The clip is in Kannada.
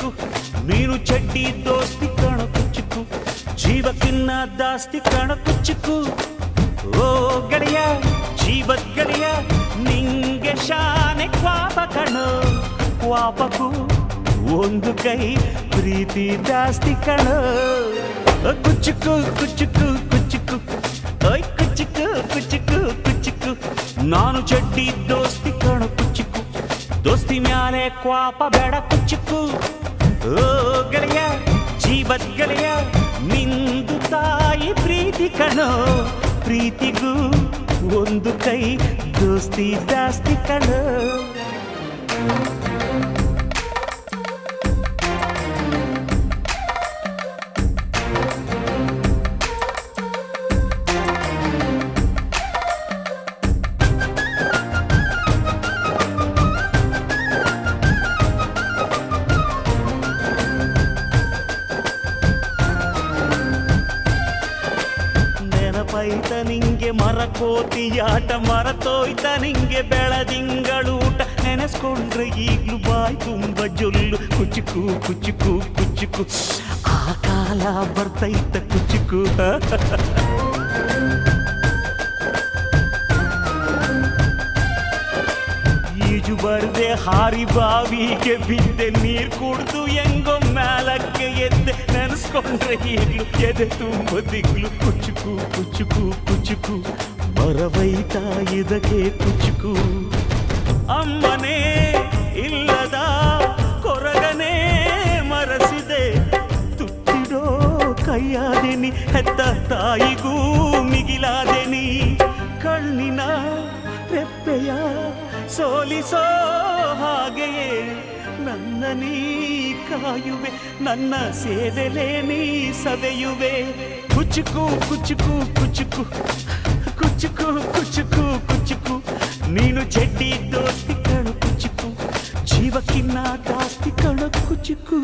ಕುಚ್ಚುಕು ನೀನು ಚಡ್ಡಿ ದೋಸ್ತಿ ಕಣ ಕುಚ್ಚುಕು ಜೀವಕ್ಕಿನ್ನ ದಾಸ್ತಿ ಕಣ ಕುಚ್ಚುಕು ಓ ಗೆಳೆಯ ಜೀವದ ಗೆಳೆಯ ನಿಂಗೆ ಶಾನೆ ಕ್ವಾಪ ಕಣೋ ಕ್ವಾಪಕು ಒಂದು ಕೈ ಪ್ರೀತಿ ಜಾಸ್ತಿ ಕಣೋ ಕುಚ್ಚುಕು ಕುಚ್ಚುಕು ಕುಚ್ಚುಕು ಓಯ್ ಕುಚ್ಚುಕು ಕುಚ್ಚುಕು ಕುಚ್ಚುಕು ನಾನು ಚಡ್ಡಿ ದೋಸ್ತಿ ಕಣ ಕುಚ್ಚುಕು ದೋಸ್ತಿ ಮ್ಯಾಲೆ ಕ್ವಾಪ ಬೇಡ ಕುಚ್ಚುಕು ಓ ಗೆಳೆಯ ಜೀವದ ಗೆಳೆಯ ನಿಂದು ತಾಯಿ ಪ್ರೀತಿ ಕಣೋ ಪ್ರೀತಿಗೂ ಒಂದು ಕೈ ದೋಸ್ತಿ ಜಾಸ್ತಿ ಕಣೋ ನೆನಪೈತ ನಿಂಗೆ ಮರಕೋತಿಯಾಟ ಮರತೋಯ್ತ ನಿಂಗೆ ಬೆಳದಿಂಗಳೂಟ ನೆನೆಸ್ಕೊಂಡ್ರೆ ಈಗ್ಲೂ ಬಾಯ್ ತುಂಬ ಜೊಲ್ಲು ಕುಚ್ಚುಕು ಕುಚ್ಚುಕು ಕುಚ್ಚುಕು ಆ ಕಾಲ ಬರ್ತೈತ ಕುಚ್ಚುಕು ಈಜು ಬರ್ದೆ ಹಾರಿ ಬಾವಿಗೆ ಬಿದ್ದೆ ನೀರ್ ಕುಡ್ದು ಹೆಂಗೋ ಮ್ಯಾಲಕ್ಕೆ ಎದ್ದೆ ನೆನೆಸ್ಕೊಂಡ್ರೆ ಈಗ್ಲು ಎದೆ ತುಂಬ ದಿಗ್ಲು ಕುಚ್ಚುಕು ಕುಚ್ಚುಕು ಕುಚ್ಚುಕು ಬರವೈತ ಇದಕ್ಕೆ ಕುಚ್ಚುಕು ಅಮ್ಮನೇ ಇಲ್ಲದ ಕೊರಗನೇ ಮರಸಿದೆ ತುತ್ತಿಡೋ ಕೈಯಾದೆನಿ ಹೆತ್ತ ತಾಯಿಗೂ ಮಿಗಿಲಾದೆನಿ ಕಣ್ಣಿನ ರೆಪ್ಪೆಯ ಸೋಲಿಸೋ ಹಾಗೆಯೇ ನನ್ನ ನೀ ಕಾಯುವೆ ನನ್ನ ಸೇವೆಲೆ ನೀ ಸವೆಯುವೆ ಕುಚ್ಚುಕು ಕುಚ್ಚುಕು ಕುಚ್ಚುಕು ಕುಚ್ಚುಕು ಕುಚ್ಚುಕು ಕುಚ್ಚುಕು ನೀನು ಚಡ್ಡಿ ದೋಸ್ತಿ ಕಣು ಕುಚ್ಚುಕು ಜೀವಕ್ಕಿನ್ನ ಜಾಸ್ತಿ ಕಣು ಕುಚ್ಚುಕು